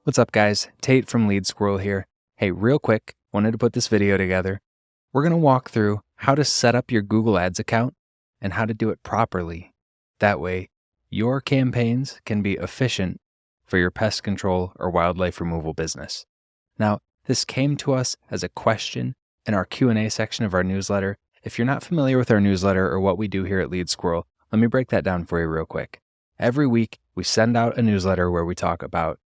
What's up, guys? Tate from LeadSquirrel here. Hey, real quick, wanted to put this video together. We're going to walk through how to set up your Google Ads account and how to do it properly. That way, your campaigns can be efficient for your pest control or wildlife removal business. Now, this came to us as a question in our Q&A section of our newsletter. If you're not familiar with our newsletter or what we do here at LeadSquirrel, let me break that down for you real quick. Every week, we send out a newsletter where we talk about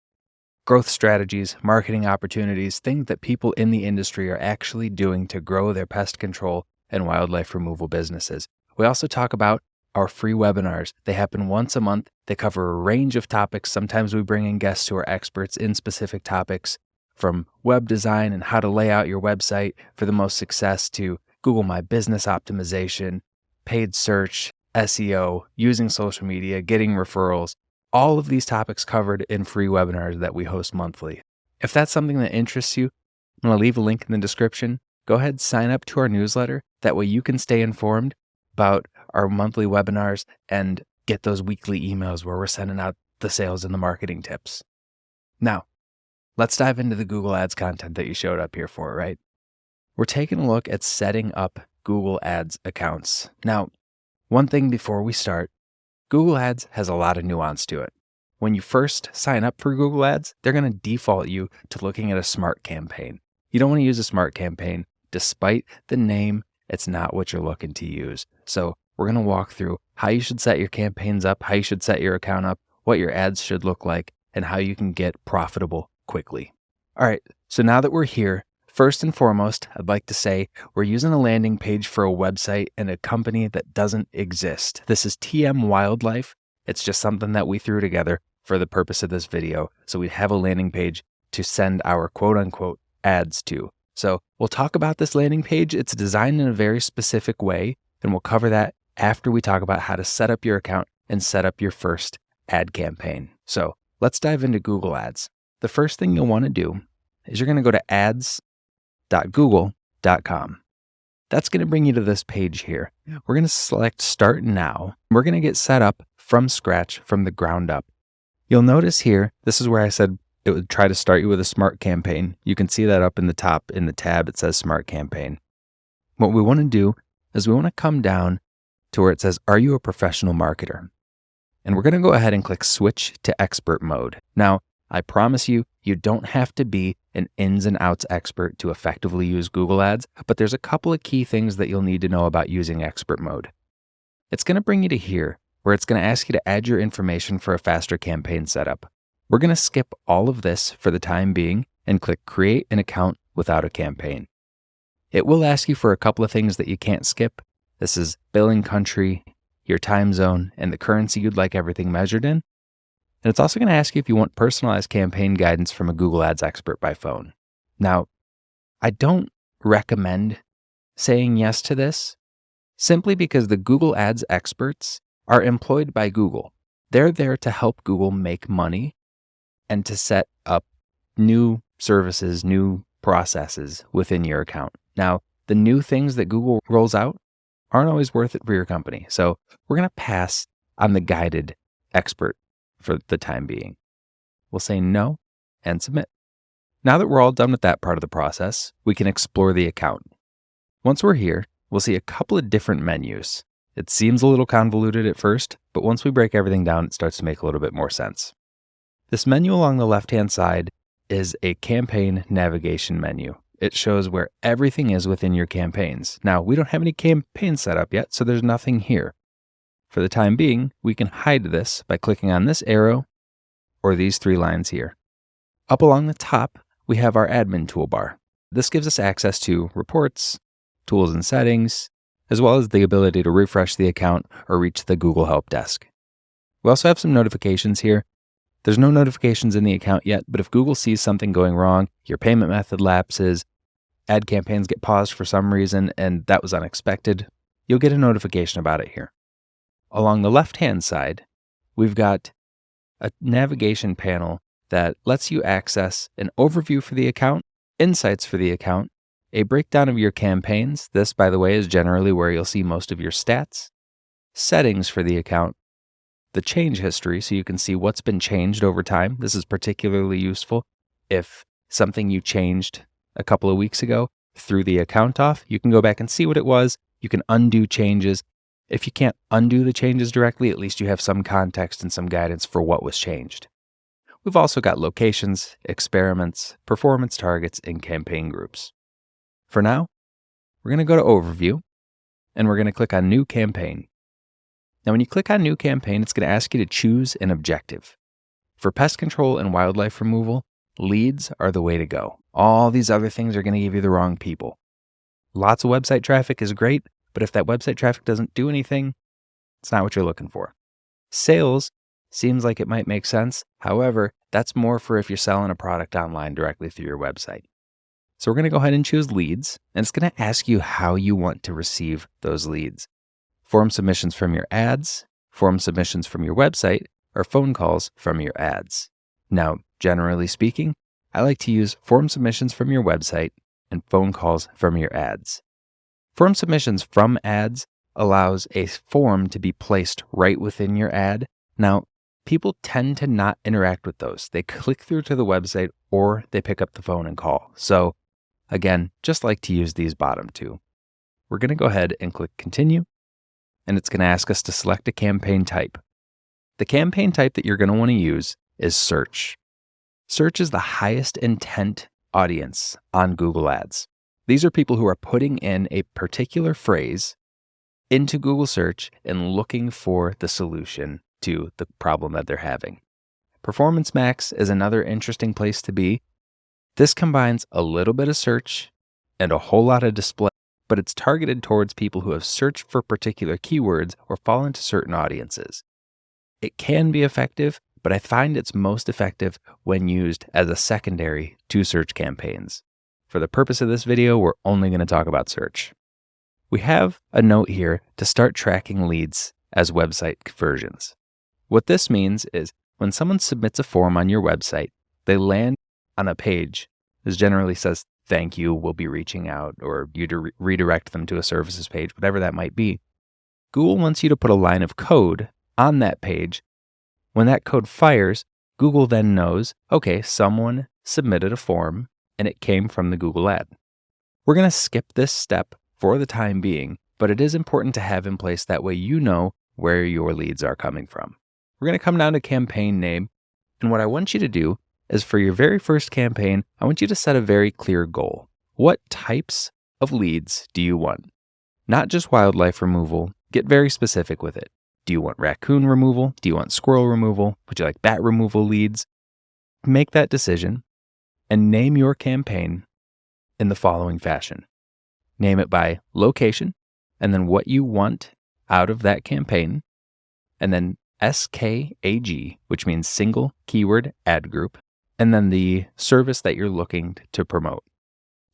growth strategies, marketing opportunities, things that people in the industry are actually doing to grow their pest control and wildlife removal businesses. We also talk about our free webinars. They happen once a month. They cover a range of topics. Sometimes we bring in guests who are experts in specific topics, from web design and how to lay out your website for the most success to Google My Business optimization, paid search, SEO, using social media, getting referrals. All of these topics covered in free webinars that we host monthly. If that's something that interests you, I'm going to leave a link in the description. Go ahead, sign up to our newsletter. That way you can stay informed about our monthly webinars and get those weekly emails where we're sending out the sales and the marketing tips. Now, let's dive into the Google Ads content that you showed up here for, right? We're taking a look at setting up Google Ads accounts. Now, one thing before we start, Google Ads has a lot of nuance to it. When you first sign up for Google Ads, they're going to default you to looking at a smart campaign. You don't want to use a smart campaign. Despite the name, it's not what you're looking to use. So we're going to walk through how you should set your campaigns up, how you should set your account up, what your ads should look like, and how you can get profitable quickly. All right, so now that we're here, first and foremost, I'd like to say we're using a landing page for a website and a company that doesn't exist. This is TM Wildlife. It's just something that we threw together for the purpose of this video. So we have a landing page to send our quote unquote ads to. So we'll talk about this landing page. It's designed in a very specific way, and we'll cover that after we talk about how to set up your account and set up your first ad campaign. So let's dive into Google Ads. The first thing you'll want to do is you're going to go to ads.google.com. That's going to bring you to this page here. We're going to select Start Now. We're going to get set up from scratch, from the ground up. You'll notice here, this is where I said it would try to start you with a smart campaign. You can see that up in the top in the tab, it says Smart Campaign. What we want to do is we want to come down to where it says, Are you a professional marketer? And we're going to go ahead and click Switch to Expert Mode. Now, I promise you, you don't have to be an ins and outs expert to effectively use Google Ads, but there's a couple of key things that you'll need to know about using Expert Mode. It's going to bring you to here, where it's going to ask you to add your information for a faster campaign setup. We're going to skip all of this for the time being and click Create an Account without a campaign. It will ask you for a couple of things that you can't skip. This is billing country, your time zone, and the currency you'd like everything measured in. And it's also going to ask you if you want personalized campaign guidance from a Google Ads expert by phone. Now, I don't recommend saying yes to this simply because the Google Ads experts are employed by Google. They're there to help Google make money and to set up new services, new processes within your account. Now, the new things that Google rolls out aren't always worth it for your company. So we're going to pass on the guided expert for the time being. We'll say no and submit. Now that we're all done with that part of the process, we can explore the account. Once we're here, we'll see a couple of different menus. It seems a little convoluted at first, but once we break everything down, it starts to make a little bit more sense. This menu along the left-hand side is a campaign navigation menu. It shows where everything is within your campaigns. Now, we don't have any campaigns set up yet, so there's nothing here. For the time being, we can hide this by clicking on this arrow or these three lines here. Up along the top, we have our admin toolbar. This gives us access to reports, tools and settings, as well as the ability to refresh the account or reach the Google Help Desk. We also have some notifications here. There's no notifications in the account yet, but if Google sees something going wrong, your payment method lapses, ad campaigns get paused for some reason, and that was unexpected, you'll get a notification about it here. Along the left-hand side, we've got a navigation panel that lets you access an overview for the account, insights for the account, a breakdown of your campaigns. This, by the way, is generally where you'll see most of your stats, settings for the account, the change history so you can see what's been changed over time. This is particularly useful if something you changed a couple of weeks ago threw the account off. You can go back and see what it was. You can undo changes. If you can't undo the changes directly, at least you have some context and some guidance for what was changed. We've also got locations, experiments, performance targets, and campaign groups. For now, we're going to go to Overview, and we're going to click on New Campaign. Now, when you click on New Campaign, it's going to ask you to choose an objective. For pest control and wildlife removal, leads are the way to go. All these other things are going to give you the wrong people. Lots of website traffic is great, but if that website traffic doesn't do anything, it's not what you're looking for. Sales seems like it might make sense. However, that's more for if you're selling a product online directly through your website. So we're going to go ahead and choose leads, and it's going to ask you how you want to receive those leads. Form submissions from your ads, form submissions from your website, or phone calls from your ads. Now, generally speaking, I like to use form submissions from your website and phone calls from your ads. Form submissions from ads allows a form to be placed right within your ad. Now, people tend to not interact with those. They click through to the website or they pick up the phone and call. So again, just like to use these bottom two. We're going to go ahead and click Continue, and it's going to ask us to select a campaign type. The campaign type that you're going to want to use is search. Search is the highest intent audience on Google Ads. These are people who are putting in a particular phrase into Google search and looking for the solution to the problem that they're having. Performance Max is another interesting place to be. This combines a little bit of search and a whole lot of display, but it's targeted towards people who have searched for particular keywords or fall into certain audiences. It can be effective, but I find it's most effective when used as a secondary to search campaigns. For the purpose of this video, we're only going to talk about search. We have a note here to start tracking leads as website conversions. What this means is when someone submits a form on your website, they land on a page that generally says, "Thank you, we'll be reaching out," or you to redirect them to a services page, whatever that might be. Google wants you to put a line of code on that page. When that code fires, Google then knows, okay, someone submitted a form and it came from the Google ad. We're going to skip this step for the time being, but it is important to have in place that way you know where your leads are coming from. We're going to come down to campaign name, and what I want you to do is for your very first campaign, I want you to set a very clear goal. What types of leads do you want? Not just wildlife removal, get very specific with it. Do you want raccoon removal? Do you want squirrel removal? Would you like bat removal leads? Make that decision and name your campaign in the following fashion. Name it by location, and then what you want out of that campaign, and then SKAG, which means single keyword ad group, and then the service that you're looking to promote.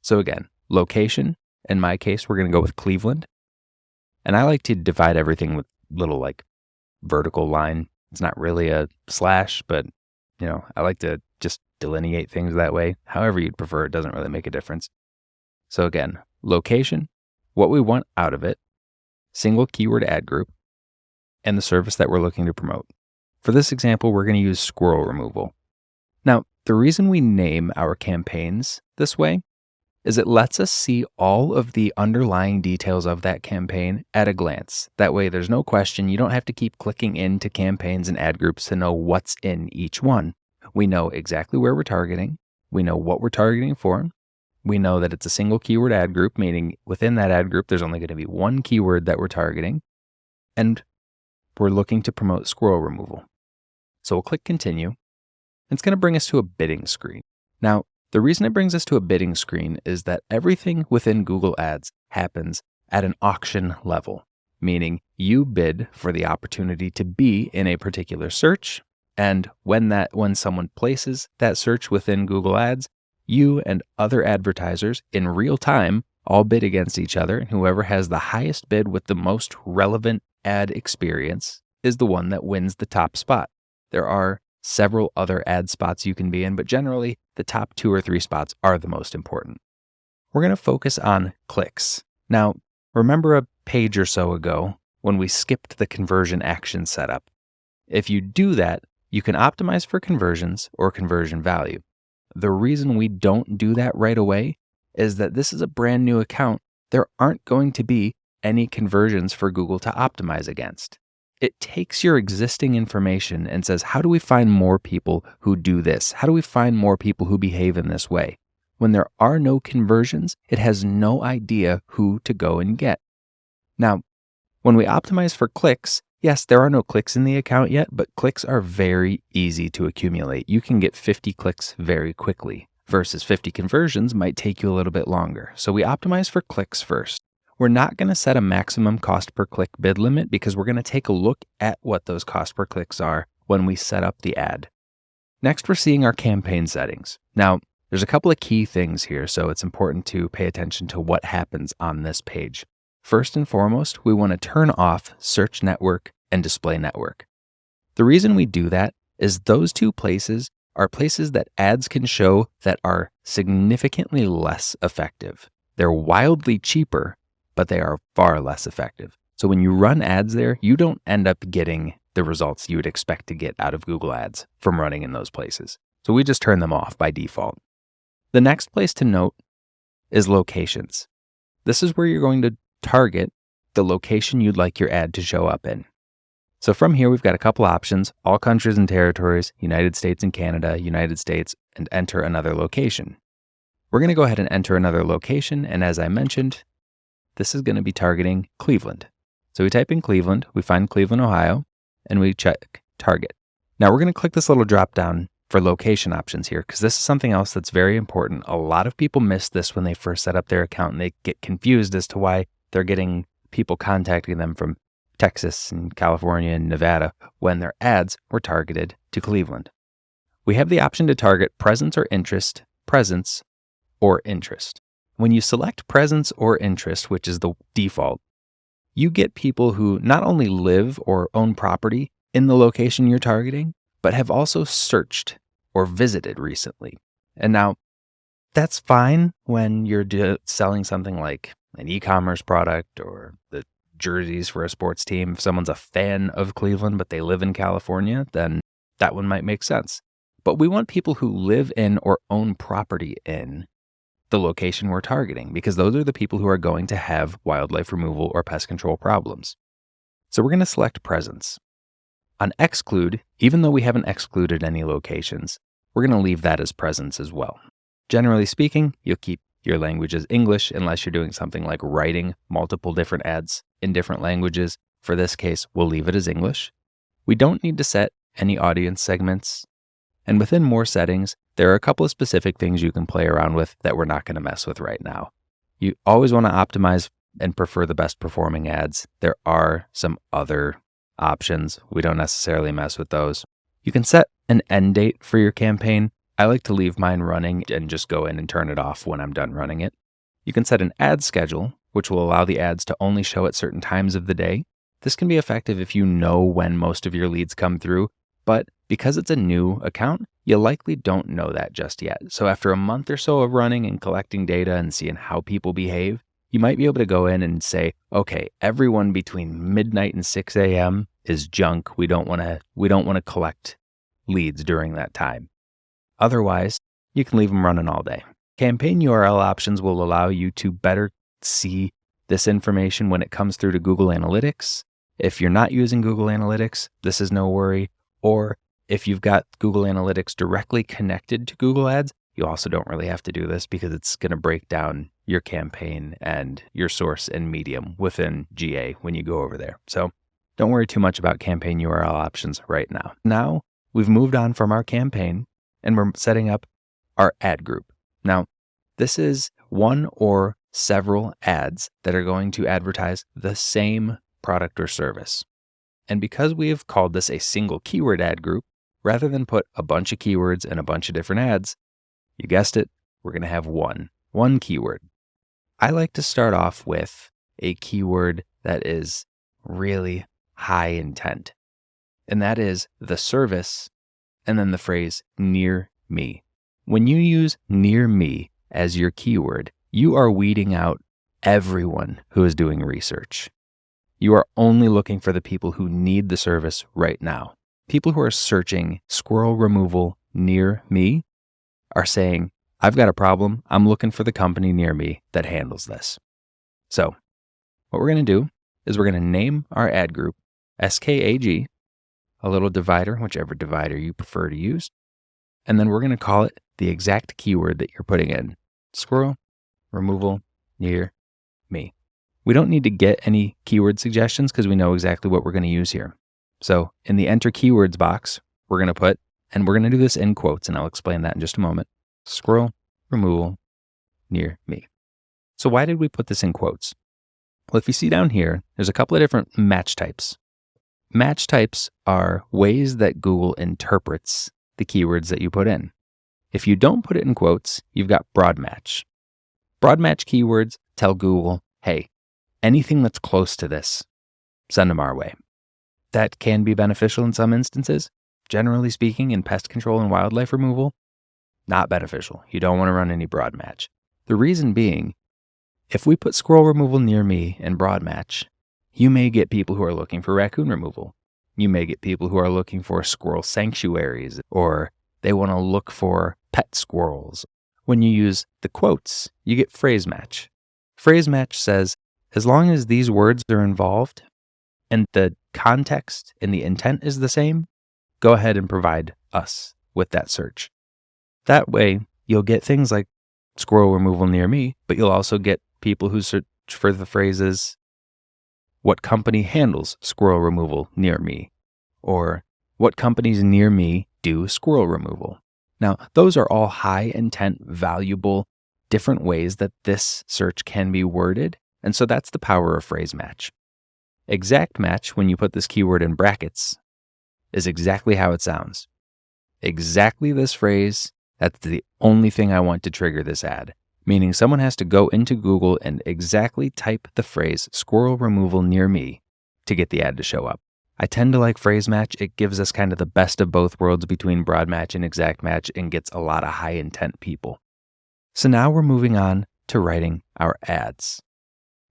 So again, location, in my case, we're going to go with Cleveland. And I like to divide everything with little like vertical line. It's not really a slash, but I like to just delineate things that way. However you'd prefer, it doesn't really make a difference. So again, location, what we want out of it, single keyword ad group, and the service that we're looking to promote. For this example, we're going to use squirrel removal. Now, the reason we name our campaigns this way is it lets us see all of the underlying details of that campaign at a glance. That way, there's no question. You don't have to keep clicking into campaigns and ad groups to know what's in each one. We know exactly where we're targeting. We know what we're targeting for. We know that it's a single keyword ad group, meaning within that ad group, there's only going to be one keyword that we're targeting. And we're looking to promote squirrel removal. So we'll click Continue. It's going to bring us to a bidding screen. Now, the reason it brings us to a bidding screen is that everything within Google Ads happens at an auction level, meaning you bid for the opportunity to be in a particular search. And when someone places that search within Google Ads, you and other advertisers in real time all bid against each other, and whoever has the highest bid with the most relevant ad experience is the one that wins the top spot. There are several other ad spots you can be in, but generally the top 2 or 3 spots are the most important. We're going to focus on clicks. Now, remember a page or so ago when we skipped the conversion action setup? If you do that, you can optimize for conversions or conversion value. The reason we don't do that right away is that this is a brand new account. There aren't going to be any conversions for Google to optimize against. It takes your existing information and says, how do we find more people who do this? How do we find more people who behave in this way? When there are no conversions, it has no idea who to go and get. Now, when we optimize for clicks, yes, there are no clicks in the account yet, but clicks are very easy to accumulate. You can get 50 clicks very quickly versus 50 conversions might take you a little bit longer. So we optimize for clicks first. We're not going to set a maximum cost per click bid limit because we're going to take a look at what those cost per clicks are when we set up the ad. Next, we're seeing our campaign settings. Now, there's a couple of key things here, so it's important to pay attention to what happens on this page. First and foremost, we want to turn off Search Network and Display Network. The reason we do that is those two places are places that ads can show that are significantly less effective. They're wildly cheaper, but they are far less effective. So when you run ads there, you don't end up getting the results you would expect to get out of Google Ads from running in those places. So we just turn them off by default. The next place to note is locations. This is where you're going to target the location you'd like your ad to show up in. So from here, we've got a couple options: all countries and territories, United States and Canada, United States, and enter another location. We're going to go ahead and enter another location. And as I mentioned, this is going to be targeting Cleveland. So we type in Cleveland, we find Cleveland, Ohio, and we check target. Now we're going to click this little drop down for location options here, because this is something else that's very important. A lot of people miss this when they first set up their account, and they get confused as to why they're getting people contacting them from Texas and California and Nevada when their ads were targeted to Cleveland. We have the option to target presence or interest, presence or interest. When you select presence or interest, which is the default, you get people who not only live or own property in the location you're targeting, but have also searched or visited recently. And now that's fine when you're selling something like an e-commerce product or the jerseys for a sports team. If someone's a fan of Cleveland, but they live in California, then that one might make sense. But we want people who live in or own property in the location we're targeting, because those are the people who are going to have wildlife removal or pest control problems. So we're going to select presence. On exclude, even though we haven't excluded any locations, we're going to leave that as presence as well. Generally speaking, you'll keep your language as English unless you're doing something like writing multiple different ads in different languages. For this case, we'll leave it as English. We don't need to set any audience segments. And within more settings, there are a couple of specific things you can play around with that we're not going to mess with right now. You always want to optimize and prefer the best performing ads. There are some other options. We don't necessarily mess with those. You can set an end date for your campaign. I like to leave mine running and just go in and turn it off when I'm done running it. You can set an ad schedule, which will allow the ads to only show at certain times of the day. This can be effective if you know when most of your leads come through, but because it's a new account, you likely don't know that just yet. So after a month or so of running and collecting data and seeing how people behave, you might be able to go in and say, okay, everyone between midnight and 6 a.m. is junk. We don't want to collect leads during that time. Otherwise, you can leave them running all day. Campaign URL options will allow you to better see this information when it comes through to Google Analytics. If you're not using Google Analytics, this is no worry. Or if you've got Google Analytics directly connected to Google Ads, you also don't really have to do this because it's going to break down your campaign and your source and medium within GA when you go over there. So don't worry too much about campaign URL options right now. Now we've moved on from our campaign and we're setting up our ad group. Now, this is one or several ads that are going to advertise the same product or service. And because we have called this a single keyword ad group, rather than put a bunch of keywords and a bunch of different ads, you guessed it, we're going to have one keyword. I like to start off with a keyword that is really high intent, and that is the service and then the phrase near me. When you use near me as your keyword, you are weeding out everyone who is doing research. You are only looking for the people who need the service right now. people who are searching squirrel removal near me are saying, I've got a problem. I'm looking for the company near me that handles this. So what we're going to do is we're going to name our ad group SKAG, a little divider, whichever divider you prefer to use. And then we're going to call it the exact keyword that you're putting in, squirrel removal near me. We don't need to get any keyword suggestions because we know exactly what we're going to use here. So in the enter keywords box, we're going to put, and we're going to do this in quotes, and I'll explain that in just a moment, squirrel removal near me. So why did we put this in quotes? Well, if you see down here, there's a couple of different match types. Match types are ways that Google interprets the keywords that you put in. If you don't put it in quotes, you've got broad match. Broad match keywords tell Google, hey, anything that's close to this, send them our way. That can be beneficial in some instances. Generally speaking, in pest control and wildlife removal, not beneficial. You don't want to run any broad match. The reason being, if we put squirrel removal near me in broad match, you may get people who are looking for raccoon removal. You may get people who are looking for squirrel sanctuaries, or they want to look for pet squirrels. When you use the quotes, you get phrase match. Phrase match says, as long as these words are involved and the context and the intent is the same, go ahead and provide us with that search. That way, you'll get things like squirrel removal near me, but you'll also get people who search for the phrases, what company handles squirrel removal near me? Or what companies near me do squirrel removal? Now, those are all high intent, valuable, different ways that this search can be worded. And so that's the power of phrase match. Exact match, when you put this keyword in brackets, is exactly how it sounds. Exactly this phrase, that's the only thing I want to trigger this ad. Meaning someone has to go into Google and exactly type the phrase squirrel removal near me to get the ad to show up. I tend to like phrase match. It gives us kind of the best of both worlds between broad match and exact match and gets a lot of high intent people. So now we're moving on to writing our ads.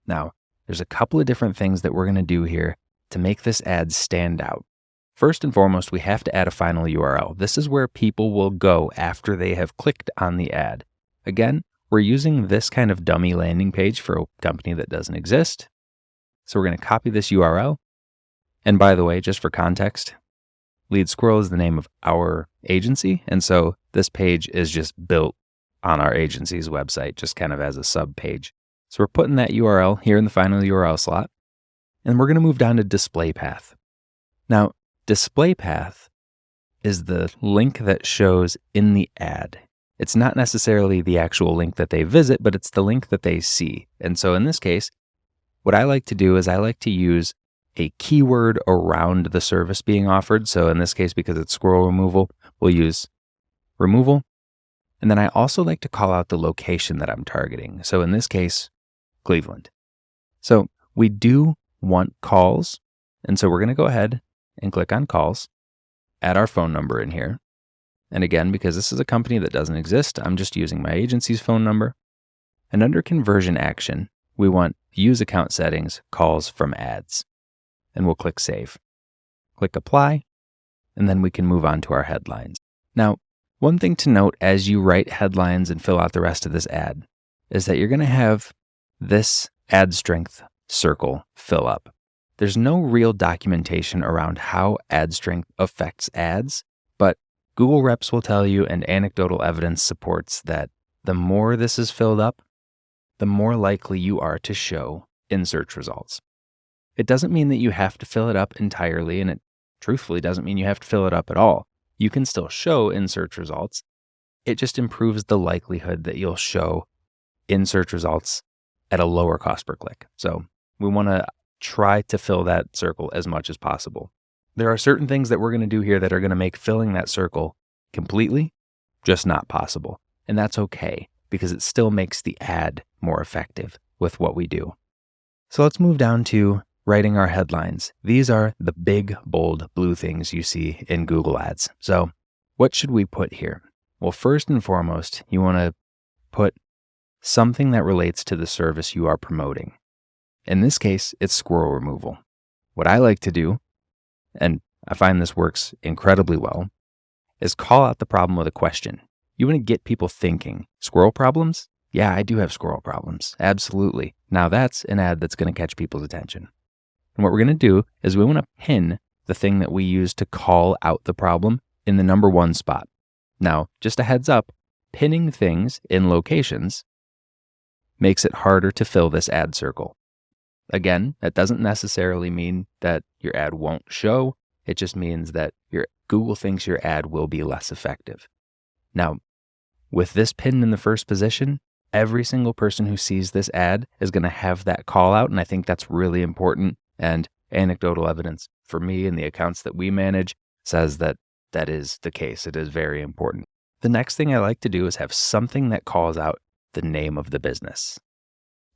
Now, there's a couple of different things that we're going to do here to make this ad stand out. First and foremost, we have to add a final URL. This is where people will go after they have clicked on the ad. Again, we're using this kind of dummy landing page for a company that doesn't exist. So we're going to copy this URL. And by the way, just for context, LeadSquirrel is the name of our agency. And so this page is just built on our agency's website, just kind of as a sub page. So we're putting that URL here in the final URL slot. And we're going to move down to display path. Now, display path is the link that shows in the ad. It's not necessarily the actual link that they visit, but it's the link that they see. And so in this case, what I like to do is I like to use a keyword around the service being offered. So in this case, because it's squirrel removal, we'll use removal. And then I also like to call out the location that I'm targeting. So in this case, Cleveland. So we do want calls. And so we're going to go ahead and click on calls, add our phone number in here. And again, because this is a company that doesn't exist, I'm just using my agency's phone number. And under conversion action, we want use account settings, calls from ads. And we'll click save. Click apply, and then we can move on to our headlines. Now, one thing to note as you write headlines and fill out the rest of this ad is that you're going to have this ad strength circle fill up. There's no real documentation around how ad strength affects ads, but Google reps will tell you, and anecdotal evidence supports that the more this is filled up, the more likely you are to show in search results. It doesn't mean that you have to fill it up entirely, and it truthfully doesn't mean you have to fill it up at all. You can still show in search results. It just improves the likelihood that you'll show in search results at a lower cost per click. So we want to try to fill that circle as much as possible. There are certain things that we're going to do here that are going to make filling that circle completely just not possible. And that's okay, because it still makes the ad more effective with what we do. So let's move down to writing our headlines. These are the big, bold blue things you see in Google Ads. So what should we put here? Well, first and foremost, you want to put something that relates to the service you are promoting. In this case, it's squirrel removal. What I like to do, and I find this works incredibly well, is call out the problem with a question. You want to get people thinking, squirrel problems? Yeah, I do have squirrel problems. Absolutely. Now that's an ad that's going to catch people's attention. And what we're going to do is we want to pin the thing that we use to call out the problem in the number 1 spot. Now, just a heads up, pinning things in locations makes it harder to fill this ad circle. Again, that doesn't necessarily mean that your ad won't show. It just means that Google thinks your ad will be less effective. Now, with this pinned in the first position, every single person who sees this ad is going to have that call out, and I think that's really important. And anecdotal evidence for me and the accounts that we manage says that that is the case. It is very important. The next thing I like to do is have something that calls out the name of the business.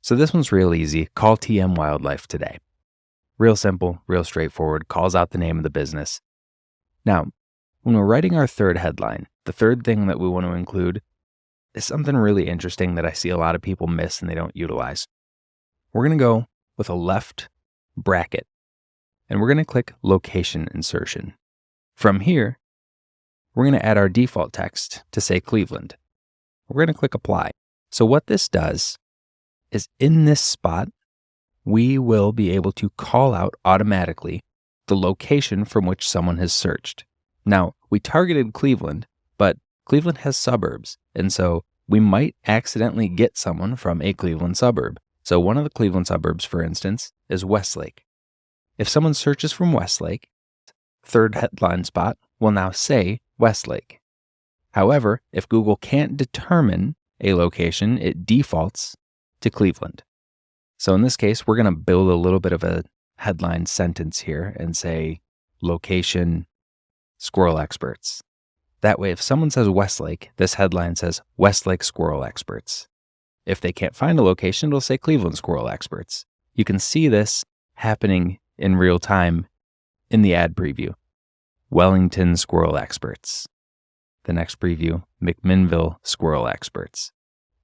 So this one's real easy. Call TM Wildlife today. Real simple, real straightforward, calls out the name of the business. Now, when we're writing our third headline, the third thing that we want to include is something really interesting that I see a lot of people miss and they don't utilize. We're going to go with a left bracket, and we're going to click location insertion. From here, we're going to add our default text to say Cleveland. We're going to click apply. So what this does is in this spot, we will be able to call out automatically the location from which someone has searched. Now, we targeted Cleveland, but Cleveland has suburbs, and so we might accidentally get someone from a Cleveland suburb. So one of the Cleveland suburbs, for instance, is Westlake. If someone searches from Westlake, third headline spot will now say Westlake. However, if Google can't determine a location, it defaults to Cleveland. So in this case, we're going to build a little bit of a headline sentence here and say location squirrel experts. That way, if someone says Westlake, this headline says Westlake squirrel experts. If they can't find a location, it'll say Cleveland squirrel experts. You can see this happening in real time in the ad preview. Wellington squirrel experts. The next preview, McMinnville squirrel experts.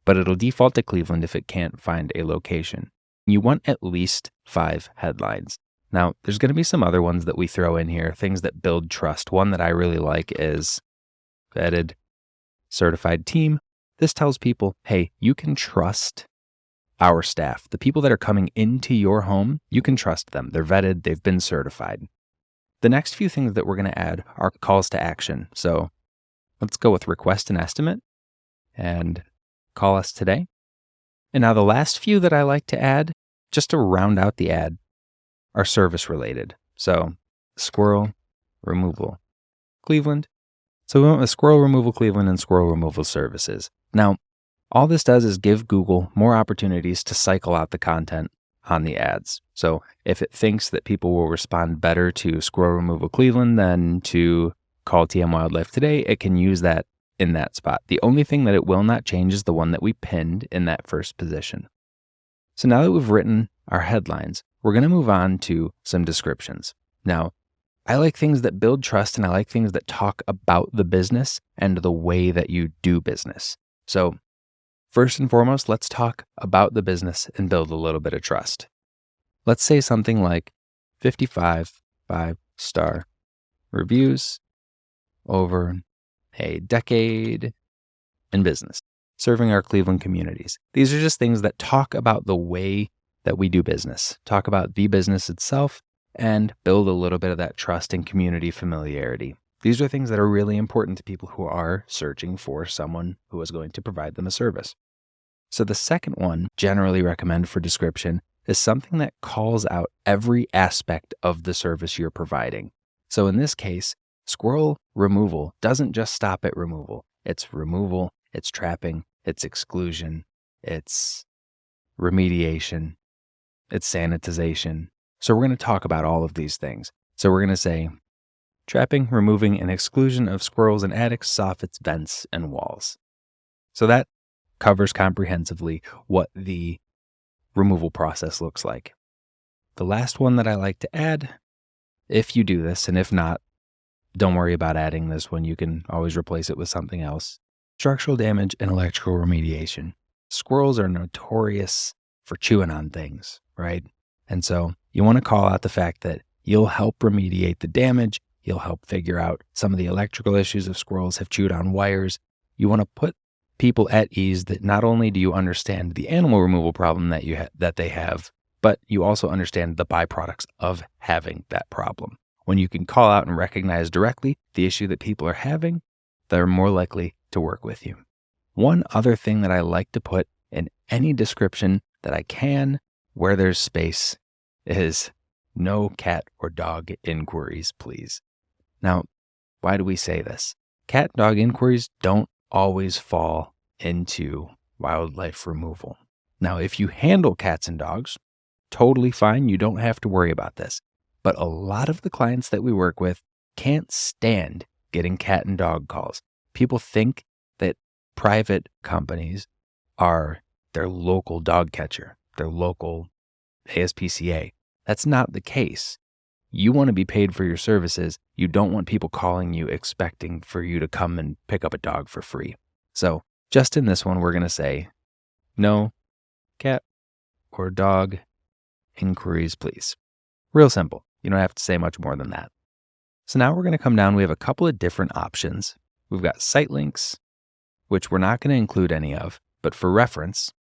But it'll default to Cleveland if it can't find a location. You want at least 5 headlines. Now, there's going to be some other ones that we throw in here, things that build trust. One that I really like is vetted certified team. This tells people, hey, you can trust our staff. The people that are coming into your home, you can trust them. They're vetted, they've been certified. The next few things that we're going to add are calls to action. So let's go with request an estimate and call us today. And now the last few that I like to add, just to round out the ad, are service related. So squirrel removal Cleveland. So we went with squirrel removal Cleveland and squirrel removal services. Now, all this does is give Google more opportunities to cycle out the content on the ads. So if it thinks that people will respond better to squirrel removal Cleveland than to call TM Wildlife today, it can use that in that spot. The only thing that it will not change is the one that we pinned in that first position. So now that we've written our headlines, we're going to move on to some descriptions. Now, I like things that build trust and I like things that talk about the business and the way that you do business. So first and foremost, let's talk about the business and build a little bit of trust. Let's say something like 55 5-star reviews over a decade in business, serving our Cleveland communities. These are just things that talk about the way that we do business, talk about the business itself, and build a little bit of that trust and community familiarity. These are things that are really important to people who are searching for someone who is going to provide them a service. So the second one, generally recommend for description, is something that calls out every aspect of the service you're providing. So in this case, squirrel removal doesn't just stop at removal. It's removal, it's trapping, it's exclusion, it's remediation, it's sanitization. So we're going to talk about all of these things. So we're going to say trapping, removing, and exclusion of squirrels in attics, soffits, vents, and walls. So that covers comprehensively what the removal process looks like. The last one that I like to add, if you do this, and if not, don't worry about adding this one. You can always replace it with something else. Structural damage and electrical remediation. Squirrels are notorious for chewing on things, right? And so you want to call out the fact that you'll help remediate the damage, He'll help figure out some of the electrical issues if squirrels have chewed on wires. You want to put people at ease that not only do you understand the animal removal problem that they have, but you also understand the byproducts of having that problem. When you can call out and recognize directly the issue that people are having, they're more likely to work with you. One other thing that I like to put in any description that I can, where there's space, is no cat or dog inquiries, please. Now, why do we say this? Cat and dog inquiries don't always fall into wildlife removal. Now, if you handle cats and dogs, totally fine. You don't have to worry about this. But a lot of the clients that we work with can't stand getting cat and dog calls. People think that private companies are their local dog catcher, their local ASPCA. That's not the case. You want to be paid for your services. You don't want people calling you expecting for you to come and pick up a dog for free. So just in this one, we're going to say, no cat or dog inquiries, please. Real simple. You don't have to say much more than that. So now we're going to come down. We have a couple of different options. We've got site links, which we're not going to include any of, but for reference,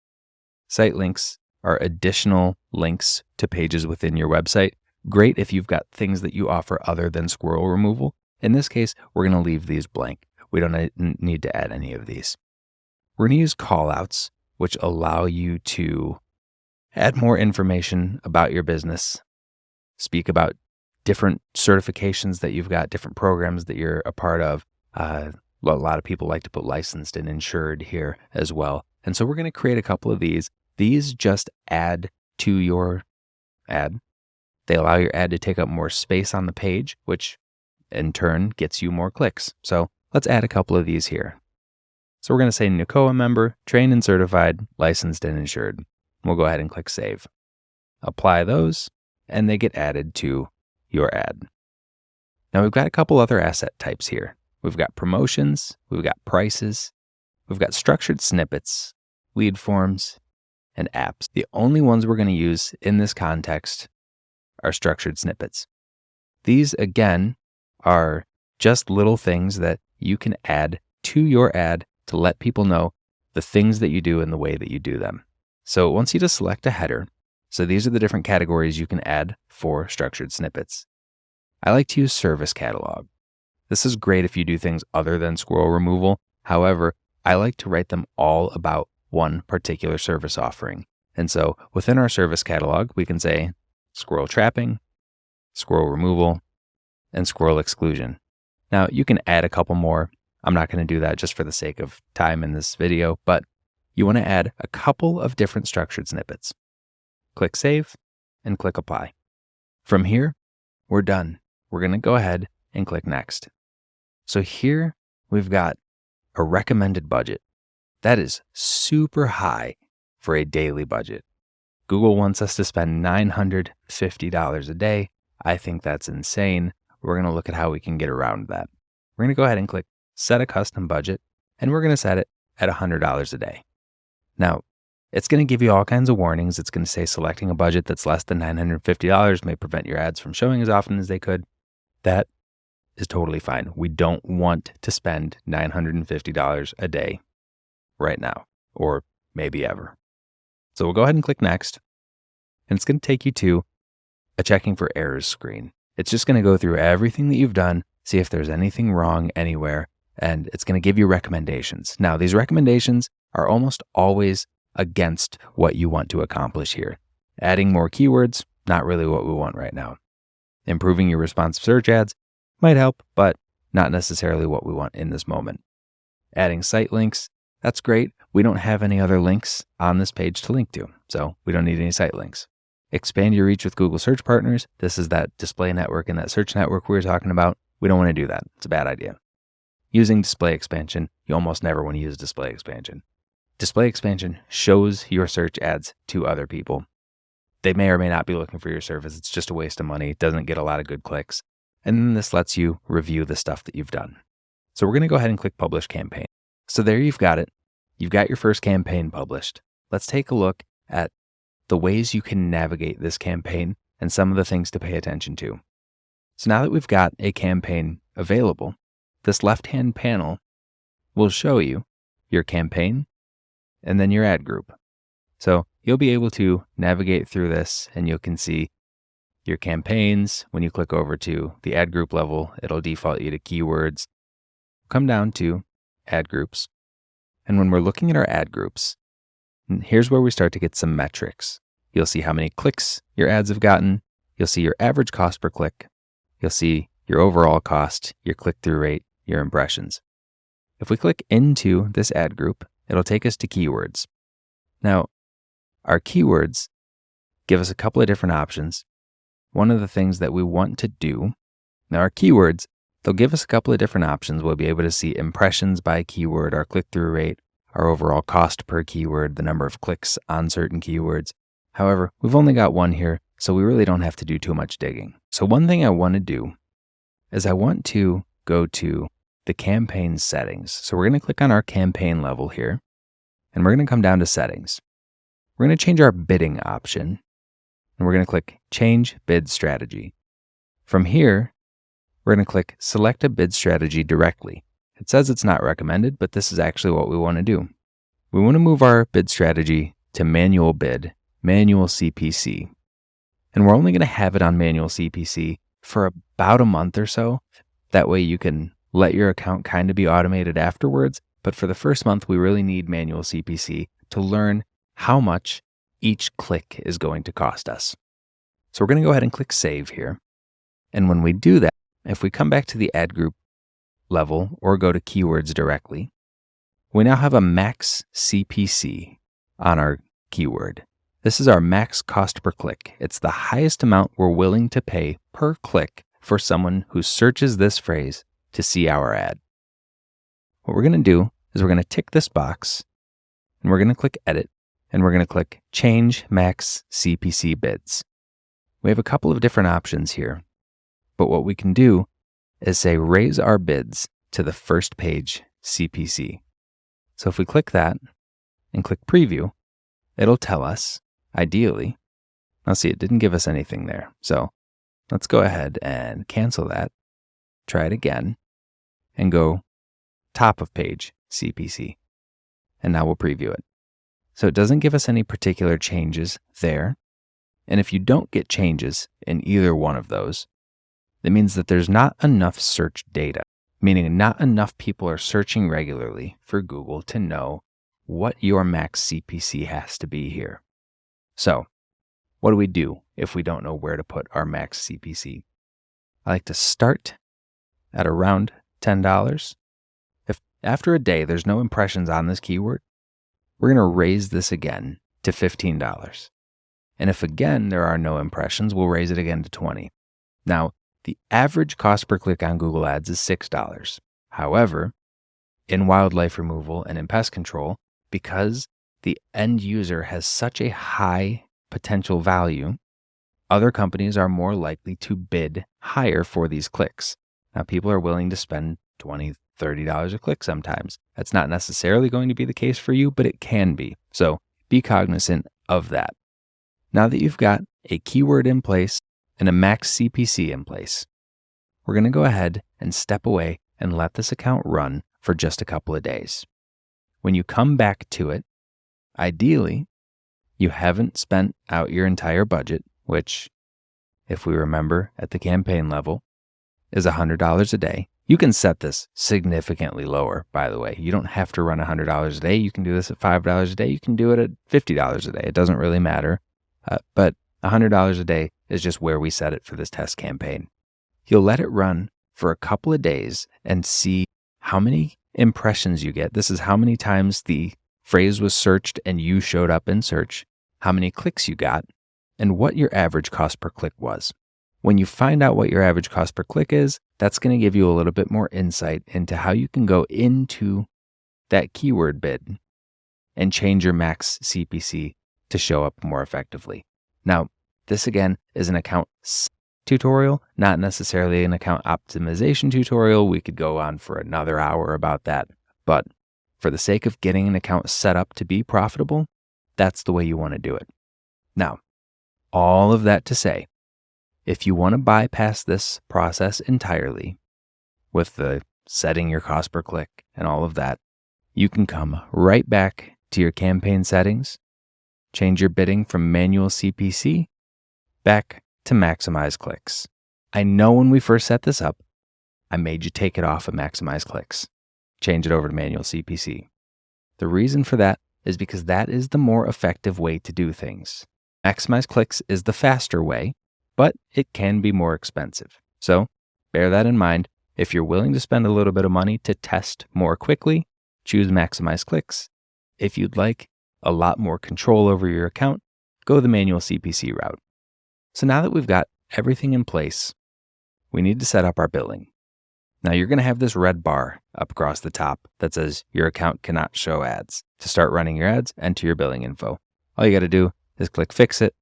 site links are additional links to pages within your website. Great if you've got things that you offer other than squirrel removal. In this case, we're going to leave these blank. We don't need to add any of these. We're going to use callouts, which allow you to add more information about your business, speak about different certifications that you've got, different programs that you're a part of. A lot of people like to put licensed and insured here as well. And so we're going to create a couple of these. These just add to your ad. They allow your ad to take up more space on the page, which in turn gets you more clicks. So let's add a couple of these here. So we're going to say NACOA member, trained and certified, licensed and insured. We'll go ahead and click save. Apply those, and they get added to your ad. Now we've got a couple other asset types here. We've got promotions, we've got prices, we've got structured snippets, lead forms, and apps. The only ones we're going to use in this context are structured snippets. These, again, are just little things that you can add to your ad to let people know the things that you do and the way that you do them. So it wants you to select a header. So these are the different categories you can add for structured snippets. I like to use service catalog. This is great if you do things other than squirrel removal. However, I like to write them all about one particular service offering. And so within our service catalog, we can say squirrel trapping, squirrel removal, and squirrel exclusion. Now you can add a couple more. I'm not going to do that just for the sake of time in this video, but you want to add a couple of different structured snippets. Click save and click apply. From here, we're done. We're going to go ahead and click next. So here we've got a recommended budget. That is super high for a daily budget. Google wants us to spend $950 a day. I think that's insane. We're going to look at how we can get around that. We're going to go ahead and click set a custom budget, and we're going to set it at $100 a day. Now, it's going to give you all kinds of warnings. It's going to say selecting a budget that's less than $950 may prevent your ads from showing as often as they could. That is totally fine. We don't want to spend $950 a day right now, or maybe ever. So we'll go ahead and click next, and it's going to take you to a checking for errors screen. It's just going to go through everything that you've done, see if there's anything wrong anywhere, and it's going to give you recommendations. Now, these recommendations are almost always against what you want to accomplish here. Adding more keywords, not really what we want right now. Improving your responsive search ads might help, but not necessarily what we want in this moment. Adding site links, that's great. We don't have any other links on this page to link to, so we don't need any site links. Expand your reach with Google search partners. This is that display network and that search network we were talking about. We don't want to do that. It's a bad idea. Using display expansion, you almost never want to use display expansion. Display expansion shows your search ads to other people. They may or may not be looking for your service. It's just a waste of money. It doesn't get a lot of good clicks. And then this lets you review the stuff that you've done. So we're going to go ahead and click Publish Campaign. So there you've got it. You've got your first campaign published. Let's take a look at the ways you can navigate this campaign and some of the things to pay attention to. So now that we've got a campaign available, this left-hand panel will show you your campaign and then your ad group. So you'll be able to navigate through this and you can see your campaigns. When you click over to the ad group level, it'll default you to keywords. Come down to ad groups. And when we're looking at our ad groups, here's where we start to get some metrics. You'll see how many clicks your ads have gotten. You'll see your average cost per click. You'll see your overall cost, your click-through rate, your impressions. If we click into this ad group, it'll take us to keywords. Now, our keywords give us a couple of different options. One of the things that we want to do, now our keywords, they'll give us a couple of different options. We'll be able to see impressions by keyword, our click-through rate, our overall cost per keyword, the number of clicks on certain keywords. However, we've only got one here, so we really don't have to do too much digging. So one thing I want to do is I want to go to the campaign settings. So we're going to click on our campaign level here, and we're going to come down to settings. We're going to change our bidding option, and we're going to click Change Bid Strategy. From here, we're going to click Select a Bid Strategy directly. It says it's not recommended, but this is actually what we want to do. We want to move our bid strategy to manual bid, manual CPC. And we're only going to have it on manual CPC for about a month or so. That way you can let your account kind of be automated afterwards. But for the first month, we really need manual CPC to learn how much each click is going to cost us. So we're going to go ahead and click Save here. And when we do that, if we come back to the ad group level or go to keywords directly, we now have a max CPC on our keyword. This is our max cost per click. It's the highest amount we're willing to pay per click for someone who searches this phrase to see our ad. What we're going to do is we're going to tick this box and we're going to click Edit and we're going to click Change Max CPC Bids. We have a couple of different options here, but what we can do is say raise our bids to the first page CPC. So if we click that and click Preview, it'll tell us, ideally, now see, it didn't give us anything there. So let's go ahead and cancel that, try it again, and go top of page CPC. And now we'll preview it. So it doesn't give us any particular changes there. And if you don't get changes in either one of those, that means that there's not enough search data, meaning not enough people are searching regularly for Google to know what your max CPC has to be here. So what do we do if we don't know where to put our max CPC? I like to start at around $10. If after a day there's no impressions on this keyword, we're going to raise this again to $15. And if again there are no impressions, we'll raise it again to $20. Now, the average cost per click on Google Ads is $6. However, in wildlife removal and in pest control, because the end user has such a high potential value, other companies are more likely to bid higher for these clicks. Now, people are willing to spend $20, $30 a click sometimes. That's not necessarily going to be the case for you, but it can be. So be cognizant of that. Now that you've got a keyword in place and a max CPC in place, we're going to go ahead and step away and let this account run for just a couple of days. When you come back to it, ideally, you haven't spent out your entire budget, which, if we remember at the campaign level, is $100 a day. You can set this significantly lower, by the way. You don't have to run $100 a day. You can do this at $5 a day. You can do it at $50 a day. It doesn't really matter. But $100 a day is just where we set it for this test campaign. You'll let it run for a couple of days and see how many impressions you get. This is how many times the phrase was searched and you showed up in search, how many clicks you got, and what your average cost per click was. When you find out what your average cost per click is, that's going to give you a little bit more insight into how you can go into that keyword bid and change your max CPC to show up more effectively. Now, this again is an account tutorial, not necessarily an account optimization tutorial. We could go on for another hour about that. But for the sake of getting an account set up to be profitable, that's the way you want to do it. Now, all of that to say, If you want to bypass this process entirely with the setting your cost per click and all of that, you can come right back to your campaign settings, change your bidding from manual CPC back to maximize clicks. I know when we first set this up, I made you take it off of maximize clicks, change it over to manual CPC. The reason for that is because that is the more effective way to do things. Maximize clicks is the faster way, but it can be more expensive. So bear that in mind. If you're willing to spend a little bit of money to test more quickly, choose maximize clicks. If you'd like a lot more control over your account, go the manual CPC route. So now that we've got everything in place, we need to set up our billing. Now you're going to have this red bar up across the top that says your account cannot show ads. To start running your ads, enter your billing info. All you got to do is click fix it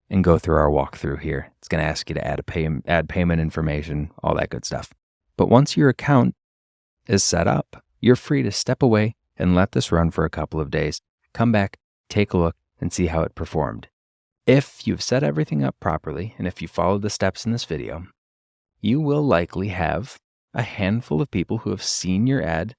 and go through our walkthrough here. It's going to ask you to add payment information, all that good stuff. But once your account is set up, you're free to step away and let this run for a couple of days. Come back, take a look, and see how it performed. If you've set everything up properly, and if you followed the steps in this video, you will likely have a handful of people who have seen your ad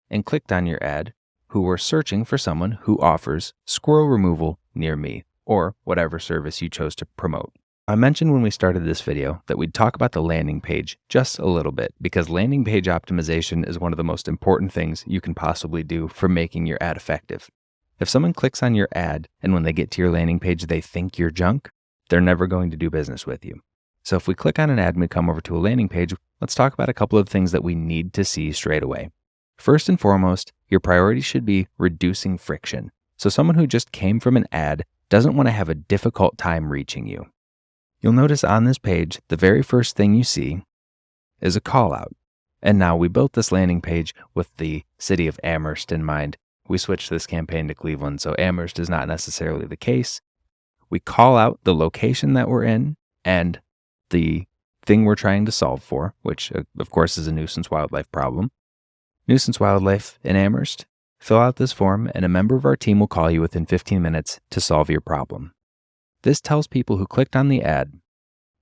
and clicked on your ad who were searching for someone who offers squirrel removal near me, or whatever service you chose to promote. I mentioned when we started this video that we'd talk about the landing page just a little bit, because landing page optimization is one of the most important things you can possibly do for making your ad effective. If someone clicks on your ad and when they get to your landing page, they think you're junk, they're never going to do business with you. So if we click on an ad and we come over to a landing page, let's talk about a couple of things that we need to see straight away. First and foremost, your priority should be reducing friction. So someone who just came from an ad doesn't want to have a difficult time reaching you. You'll notice on this page, the very first thing you see is a call out. And now we built this landing page with the city of Amherst in mind. We switched this campaign to Cleveland, so Amherst is not necessarily the case. We call out the location that we're in and the thing we're trying to solve for, which of course is a nuisance wildlife problem. Nuisance wildlife in Amherst. Fill out this form and a member of our team will call you within 15 minutes to solve your problem. This tells people who clicked on the ad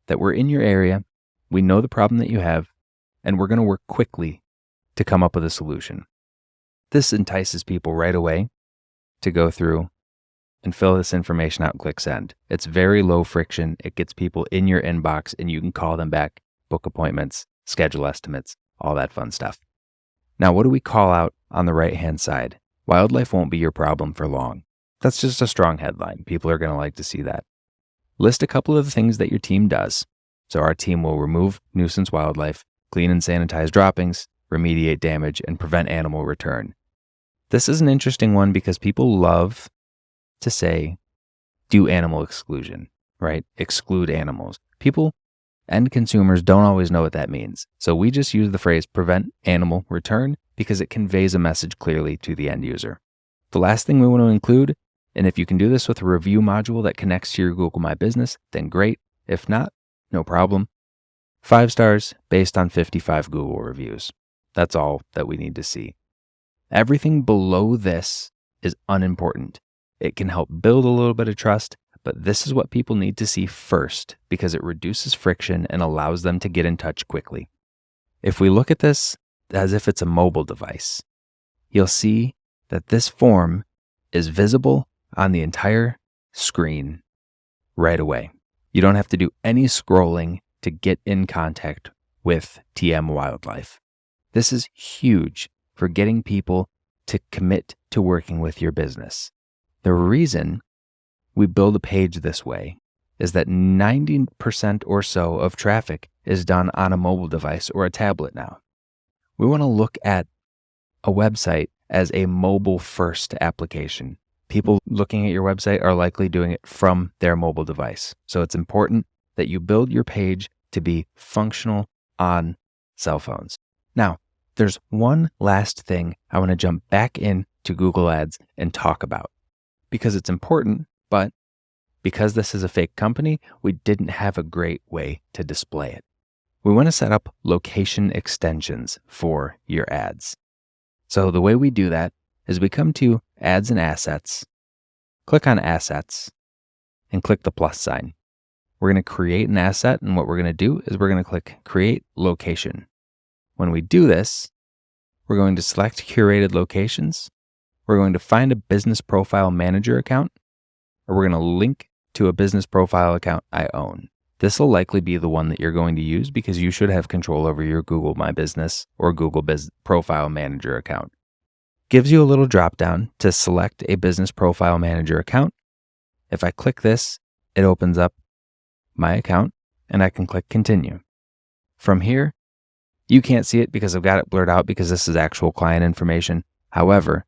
that we're in your area, we know the problem that you have, and we're going to work quickly to come up with a solution. This entices people right away to go through and fill this information out and click send. It's very low friction. It gets people in your inbox and you can call them back, book appointments, schedule estimates, all that fun stuff. Now, what do we call out on the right-hand side? Wildlife won't be your problem for long. That's just a strong headline. People are going to like to see that. List a couple of the things that your team does. So our team will remove nuisance wildlife, clean and sanitize droppings, remediate damage, and prevent animal return. This is an interesting one because people love to say, do animal exclusion, right? Exclude animals. People and consumers don't always know what that means. So we just use the phrase prevent animal return because it conveys a message clearly to the end user. The last thing we want to include, and if you can do this with a review module that connects to your Google My Business, then great. If not, no problem. 5 stars based on 55 Google reviews. That's all that we need to see. Everything below this is unimportant. It can help build a little bit of trust, but this is what people need to see first because it reduces friction and allows them to get in touch quickly. If we look at this as if it's a mobile device, you'll see that this form is visible on the entire screen right away. You don't have to do any scrolling to get in contact with TM Wildlife. This is huge for getting people to commit to working with your business. The reason we build a page this way is that 90% or so of traffic is done on a mobile device or a tablet now. We want to look at a website as a mobile-first application. People looking at your website are likely doing it from their mobile device. So it's important that you build your page to be functional on cell phones. Now, there's one last thing I want to jump back in to Google Ads and talk about because it's important, but because this is a fake company, we didn't have a great way to display it. We want to set up location extensions for your ads. So the way we do that is we come to Ads and Assets, click on Assets, and click the plus sign. We're going to create an asset, and what we're going to do is we're going to click Create Location. When we do this, we're going to select Curated Locations. We're going to find a Business Profile Manager account, or we're going to link to a business profile account I own. This will likely be the one that you're going to use because you should have control over your Google My Business or Google Profile Manager account. Gives you a little drop down to select a Business Profile Manager account. If I click this, it opens up my account and I can click Continue. From here, you can't see it because I've got it blurred out because this is actual client information. However,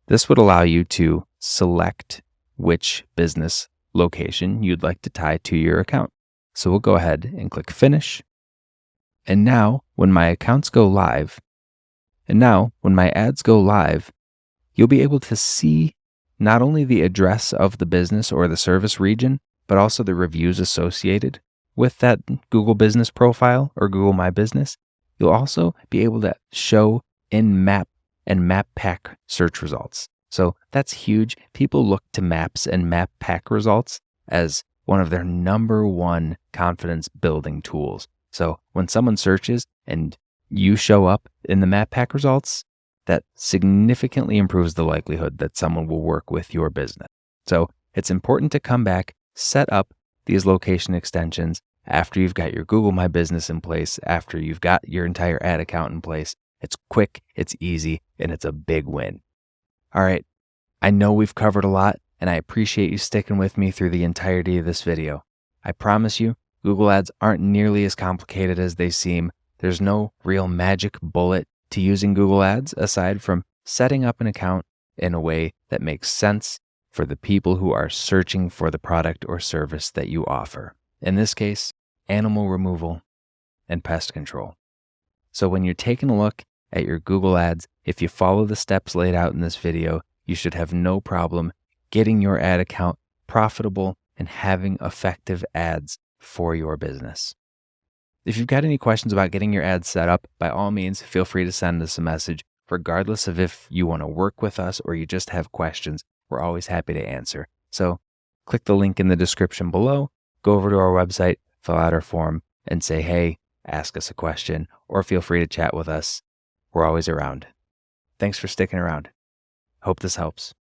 this would allow you to select which business location you'd like to tie to your account. So we'll go ahead and click Finish. And now when my ads go live, you'll be able to see not only the address of the business or the service region, but also the reviews associated with that Google Business Profile or Google My Business. You'll also be able to show in map and map pack search results. So that's huge. People look to maps and map pack results as one of their number one confidence building tools. So when someone searches and you show up in the map pack results, that significantly improves the likelihood that someone will work with your business. So it's important to come back, set up these location extensions after you've got your Google My Business in place, after you've got your entire ad account in place. It's quick, it's easy, and it's a big win. All right, I know we've covered a lot, and I appreciate you sticking with me through the entirety of this video. I promise you, Google Ads aren't nearly as complicated as they seem. There's no real magic bullet to using Google Ads aside from setting up an account in a way that makes sense for the people who are searching for the product or service that you offer. In this case, animal removal and pest control. So when you're taking a look at your Google Ads, if you follow the steps laid out in this video, you should have no problem getting your ad account profitable and having effective ads for your business. If you've got any questions about getting your ads set up, by all means, feel free to send us a message. Regardless of if you want to work with us or you just have questions, we're always happy to answer. So click the link in the description below, go over to our website, fill out our form, and say, hey, ask us a question, or feel free to chat with us. We're always around. Thanks for sticking around. Hope this helps.